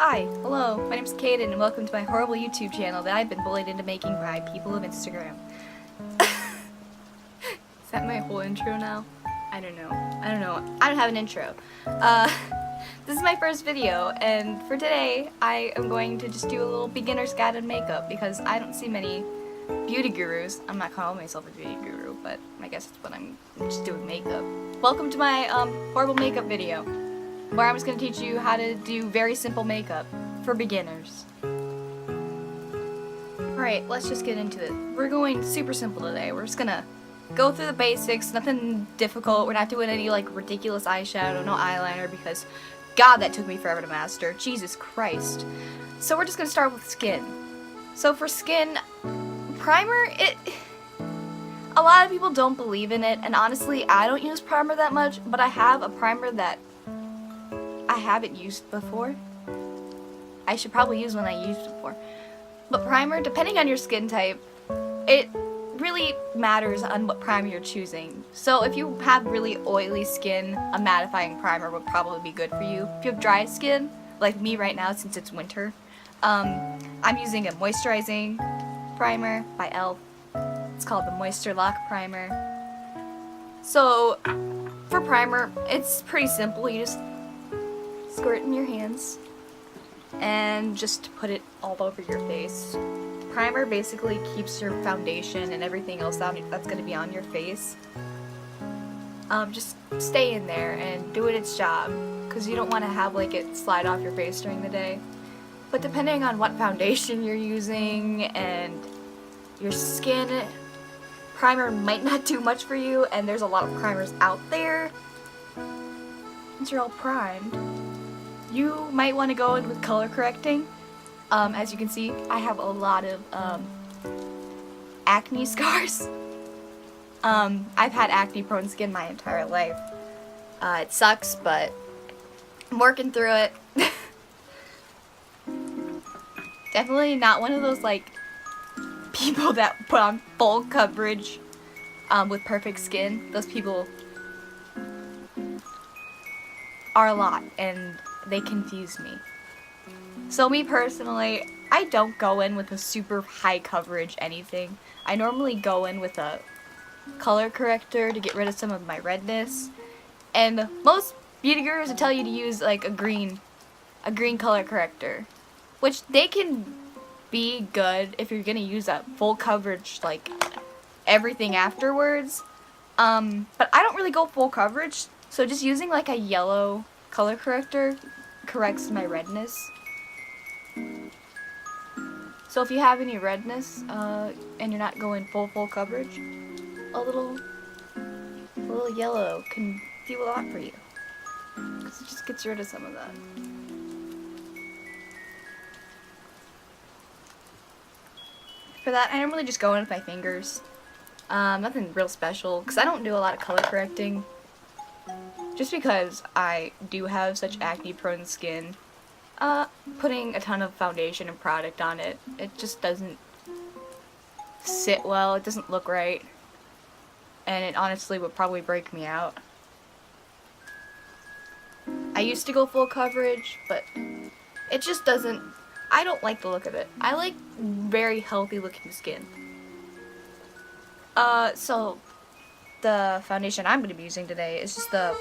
Hi, hello, my name's Caiden and welcome to my horrible YouTube channel that I've been bullied into making by people of Instagram. Is that my whole intro now? I don't know. I don't have an intro. This is my first video, and for today I am going to just do a little beginner's guide on makeup because I don't see many beauty gurus. I'm not calling myself a beauty guru, but I guess it's what I'm just doing makeup. Welcome to my horrible makeup video, where I'm just going to teach you how to do very simple makeup for beginners. Alright, let's just get into it. We're going super simple today. We're just going to go through the basics, nothing difficult. We're not doing any like ridiculous eyeshadow, no eyeliner, because God, that took me forever to master. Jesus Christ. So we're just going to start with skin. So for skin, primer, a lot of people don't believe in it, and honestly, I don't use primer that much, but I have a primer that I haven't used before. I should probably use one I used before. But primer, depending on your skin type, it really matters on what primer you're choosing. So if you have really oily skin, a mattifying primer would probably be good for you. If you have dry skin, like me right now since it's winter, I'm using a moisturizing primer by e.l.f. It's called the Moisture Lock Primer. So for primer, it's pretty simple. You just squirt in your hands and just put it all over your face. Primer basically keeps your foundation and everything else that's going to be on your face just stay in there and do its job, because you don't want to have like it slide off your face during the day. But depending on what foundation you're using and your skin, primer might not do much for you, and there's a lot of primers out there. Once you're all primed, you might want to go in with color correcting. As you can see, I have a lot of acne scars. I've had acne prone skin my entire life. It sucks, but I'm working through it. Definitely not one of those like people that put on full coverage with perfect skin. Those people are a lot, and they confuse me. So me personally, I don't go in with a super high coverage anything. I normally go in with a color corrector to get rid of some of my redness. And most beauty gurus will tell you to use like a green color corrector, which they can be good if you're gonna use that full coverage like everything afterwards. But I don't really go full coverage, so just using like a yellow color corrector corrects my redness. So if you have any redness and you're not going full coverage, a little yellow can do a lot for you, because it just gets rid of some of that. For that, I normally just go in with my fingers. Nothing real special, because I don't do a lot of color correcting. Just because I do have such acne prone skin, putting a ton of foundation and product on it, it just doesn't sit well, it doesn't look right, and it honestly would probably break me out. I used to go full coverage, but it just doesn't, I don't like the look of it. I like very healthy looking skin. So the foundation I'm going to be using today is just the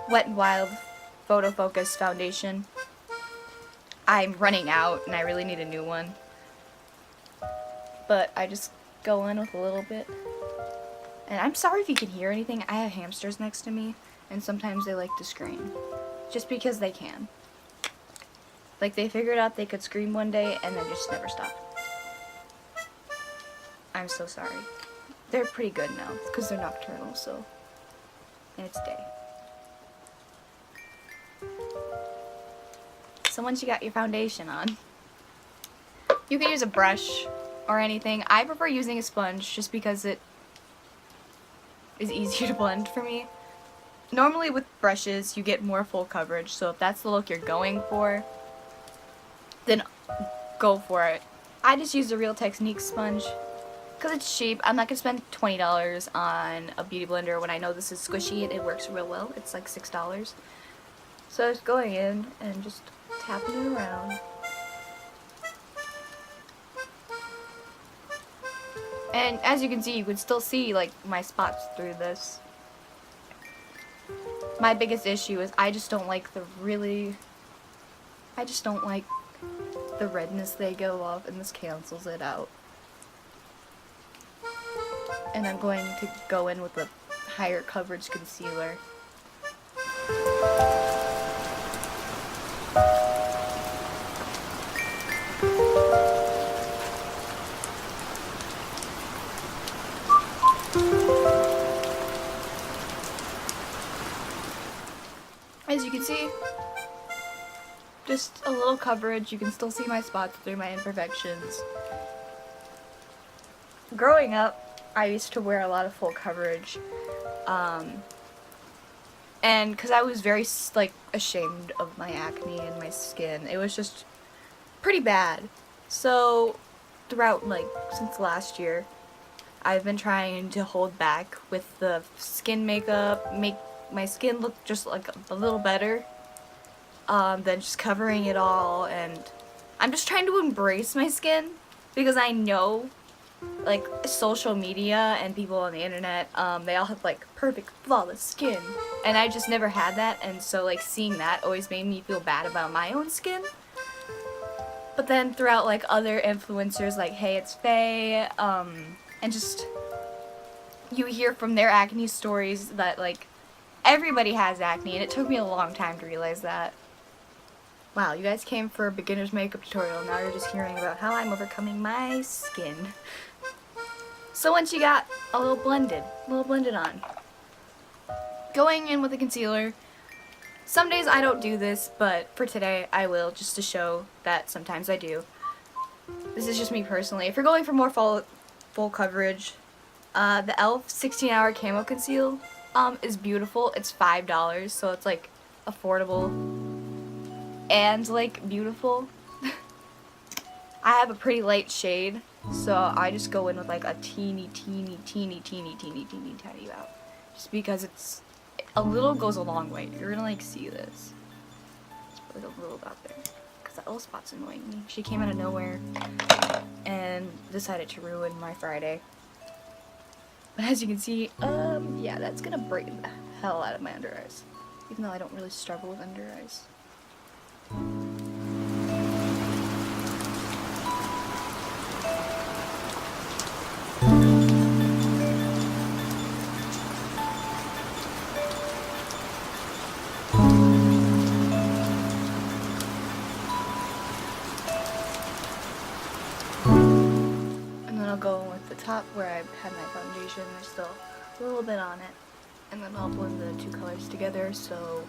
Wet n Wild Photo Focus foundation. I'm running out and I really need a new one, but I just go in with a little bit. And I'm sorry if you can hear anything. I have hamsters next to me, and sometimes they like to scream just because they can. Like, they figured out they could scream one day and then just never stop. I'm so sorry. They're pretty good now because they're nocturnal, so, and it's day. So once you got your foundation on, you can use a brush or anything. I prefer using a sponge just because it is easier to blend for me. Normally with brushes you get more full coverage, so if that's the look you're going for, then go for it. I just use the Real Techniques sponge because it's cheap. I'm not going to spend $20 on a beauty blender when I know this is squishy and it works real well. It's like $6. So I was going in and just tapping it around. And as you can see, you can still see like my spots through this. My biggest issue is I just don't like the redness they go off, and this cancels it out. And I'm going to go in with a higher coverage concealer. As you can see, just a little coverage. You can still see my spots through my imperfections. Growing up, I used to wear a lot of full coverage, and because I was very like ashamed of my acne and my skin, it was just pretty bad. So throughout like since last year, I've been trying to hold back with the skin makeup, make my skin look just like a little better than just covering it all, and I'm just trying to embrace my skin because I know like social media and people on the internet, they all have like perfect flawless skin, and I just never had that, and so like seeing that always made me feel bad about my own skin. But then throughout like other influencers like Hey It's Faye, and just you hear from their acne stories that like everybody has acne, and it took me a long time to realize that. Wow, you guys came for a beginner's makeup tutorial, now you're just hearing about how I'm overcoming my skin. So once you got a little blended on, going in with a concealer. Some days I don't do this, but for today I will, just to show that sometimes I do. This is just me personally. If you're going for more full coverage, the e.l.f. 16-hour Camo Conceal is beautiful. It's $5, so it's like affordable and like beautiful. I have a pretty light shade, so I just go in with like a teeny tiny amount, just because it's a little goes a long way. You're gonna like see this. Let's put a little out there, because that little spot's annoying me. She came out of nowhere and decided to ruin my Friday. But as you can see, yeah, that's gonna break the hell out of my under eyes, even though I don't really struggle with under eyes. I'll go in with the top where I had my foundation. There's still a little bit on it, and then I'll blend the two colors together so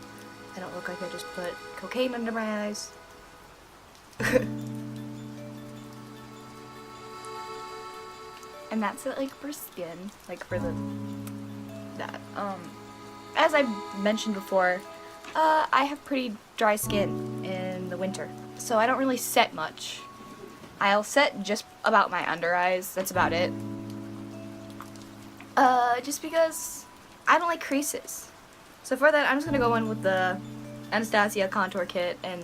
I don't look like I just put cocaine under my eyes. And that's it, like for skin, like for that. As I mentioned before, I have pretty dry skin in the winter, so I don't really set much. I'll set just about my under eyes, that's about it. Just because I don't like creases. So for that, I'm just gonna go in with the Anastasia contour kit, and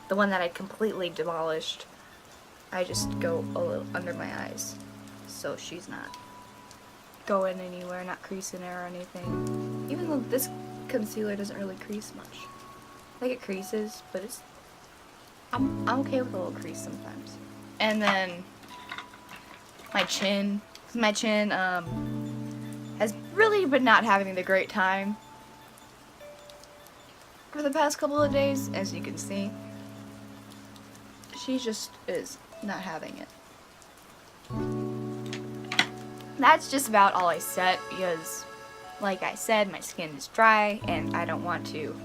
the one that I completely demolished, I just go a little under my eyes, so she's not going anywhere, not creasing it or anything. Even though this concealer doesn't really crease much. Like it creases, but I'm okay with a little crease sometimes. And then my chin. My chin has really been not having the great time for the past couple of days, as you can see. She just is not having it. That's just about all I set because, like I said, my skin is dry and I don't want to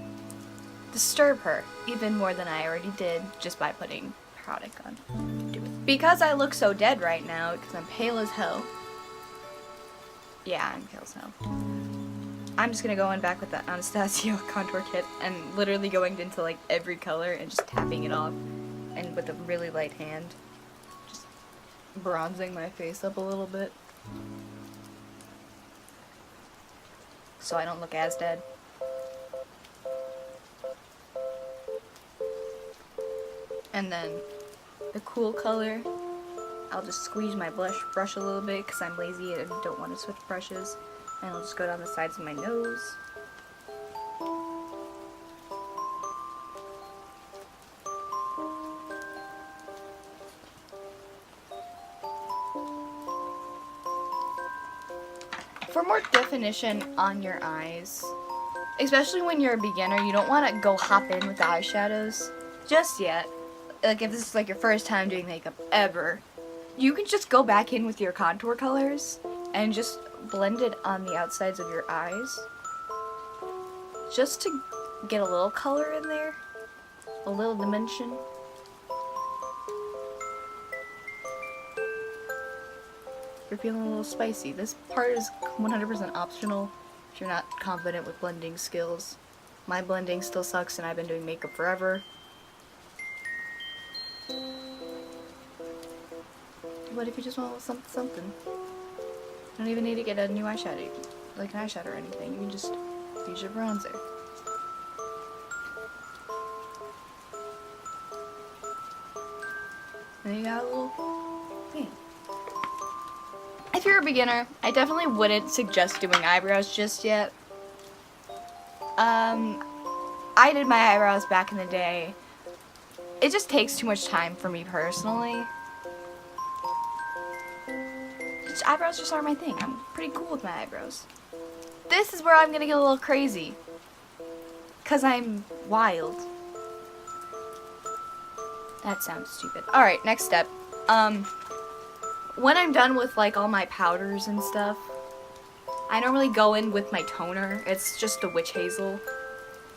disturb her even more than I already did just by putting product on. Because I look so dead right now, because I'm pale as hell. Yeah, I'm pale as hell. I'm just gonna go in back with the Anastasia contour kit and literally going into like every color and just tapping it off, and with a really light hand, just bronzing my face up a little bit so I don't look as dead. And then the cool color, I'll just squeeze my brush a little bit because I'm lazy and don't want to switch brushes. And I'll just go down the sides of my nose. For more definition on your eyes, especially when you're a beginner, you don't want to go hop in with the eyeshadows just yet. Like if this is like your first time doing makeup ever, you can just go back in with your contour colors and just blend it on the outsides of your eyes. Just to get a little color in there, a little dimension. You're feeling a little spicy. This part is 100% optional if you're not confident with blending skills. My blending still sucks and I've been doing makeup forever. What if you just want something? You don't even need to get a new eyeshadow, like an eyeshadow or anything. You can just use your bronzer. Then you got a little thing. If you're a beginner, I definitely wouldn't suggest doing eyebrows just yet. I did my eyebrows back in the day. It just takes too much time for me personally. Eyebrows just aren't my thing. I'm pretty cool with my eyebrows. This is where I'm gonna get a little crazy. 'Cause I'm wild. That sounds stupid. Alright, next step. When I'm done with like all my powders and stuff, I normally go in with my toner. It's just a witch hazel.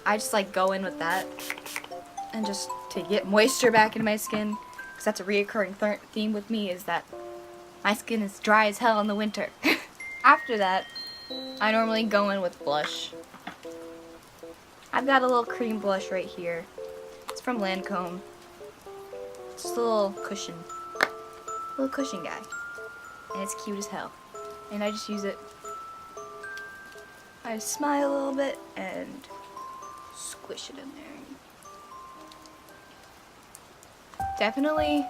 I just like go in with that and just to get moisture back into my skin, because that's a reoccurring theme with me, is that my skin is dry as hell in the winter. After that, I normally go in with blush. I've got a little cream blush right here. It's from Lancome. It's just a little cushion guy. And it's cute as hell. And I just use it. I smile a little bit and squish it in there. Definitely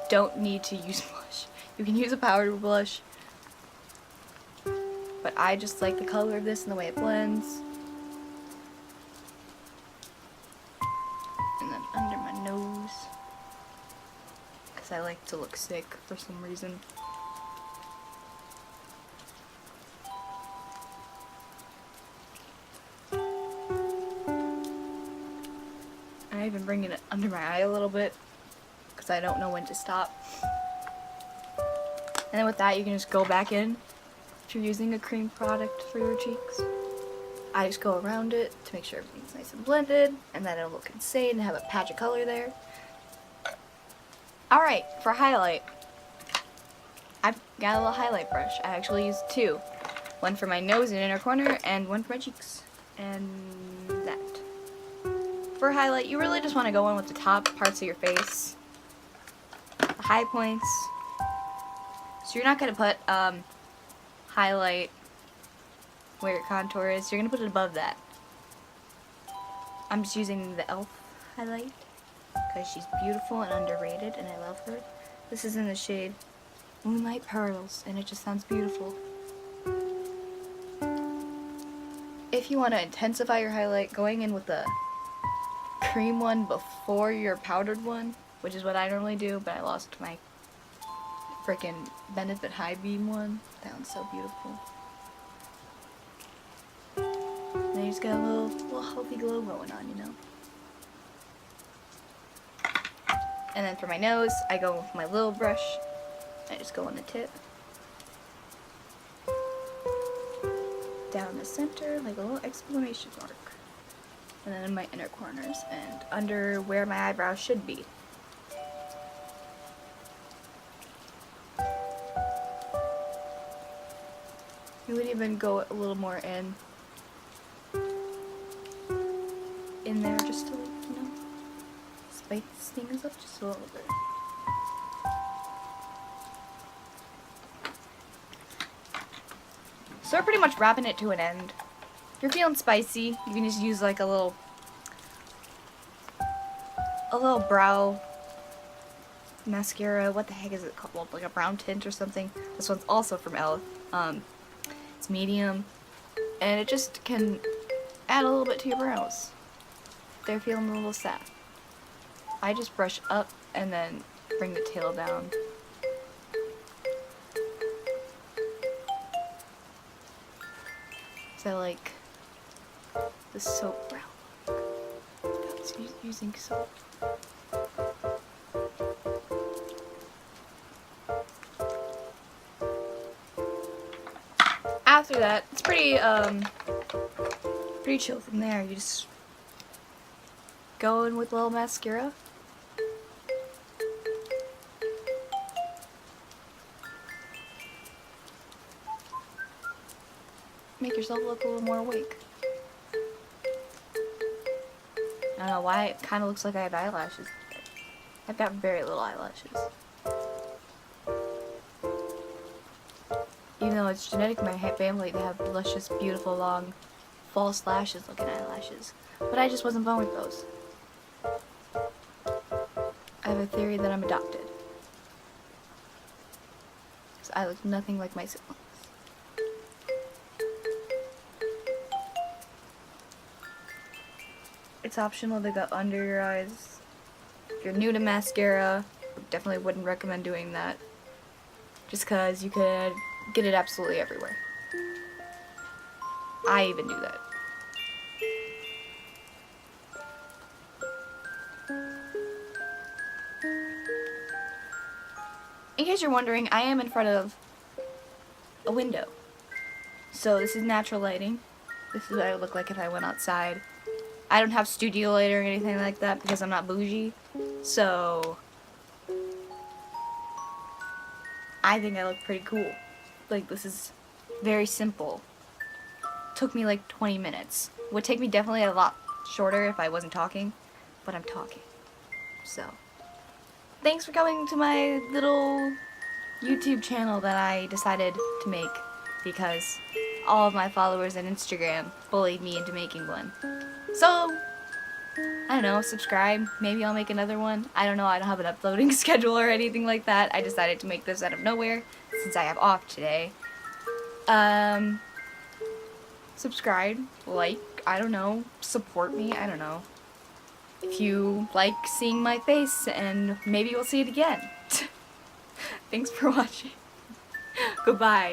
don't need to use blush. You can use a powder blush. But I just like the color of this and the way it blends. And then under my nose. Because I like to look sick for some reason. I even bring it under my eye a little bit. Because I don't know when to stop. And then with that, you can just go back in. If you're using a cream product for your cheeks, I just go around it to make sure everything's nice and blended, and then it'll look insane and have a patch of color there. Alright, for highlight, I've got a little highlight brush. I actually use two. One for my nose and inner corner, and one for my cheeks. And that. For highlight, you really just want to go in with the top parts of your face. The high points. So you're not going to put highlight where your contour is. You're going to put it above that. I'm just using the e.l.f. highlight because she's beautiful and underrated and I love her. This is in the shade Moonlight Pearls and it just sounds beautiful. If you want to intensify your highlight, going in with the cream one before your powdered one, which is what I normally do, but I lost my freaking Benefit High Beam one. That one's so beautiful. And you just got a little healthy glow going on, you know. And then for my nose, I go with my little brush. I just go on the tip. Down the center, like a little exclamation mark. And then in my inner corners and under where my eyebrows should be. You would even go a little more in there just to, you know, spice things up just a little bit. So we're pretty much wrapping it to an end. If you're feeling spicy, you can just use like a little brow mascara. What the heck is it called? Like a brown tint or something. This one's also from e.l.f. It's medium, and it just can add a little bit to your brows. They're feeling a little sad. I just brush up and then bring the tail down. So I like the soap brow look. That's using soap. After that, it's pretty chill from there. You just go in with a little mascara. Make yourself look a little more awake. I don't know why it kind of looks like I have eyelashes. I've got very little eyelashes. Even though it's genetic in my family to have luscious, beautiful, long, false lashes looking eyelashes. But I just wasn't born with those. I have a theory that I'm adopted. So I look nothing like my siblings. It's optional to go under your eyes. If you're new to mascara, definitely wouldn't recommend doing that. Just because you could get it absolutely everywhere. I even do that. In case you're wondering, I am in front of a window. So this is natural lighting. This is what I would look like if I went outside. I don't have studio light or anything like that because I'm not bougie. So I think I look pretty cool. Like, this is very simple. Took me like 20 minutes. Would take me definitely a lot shorter if I wasn't talking, but I'm talking. So thanks for coming to my little YouTube channel that I decided to make because all of my followers on Instagram bullied me into making one. So, I don't know, subscribe. Maybe I'll make another one. I don't know, I don't have an uploading schedule or anything like that. I decided to make this out of nowhere since I have off today. Subscribe, like, I don't know, support me, I don't know. If you like seeing my face, and maybe we'll see it again. Thanks for watching. Goodbye.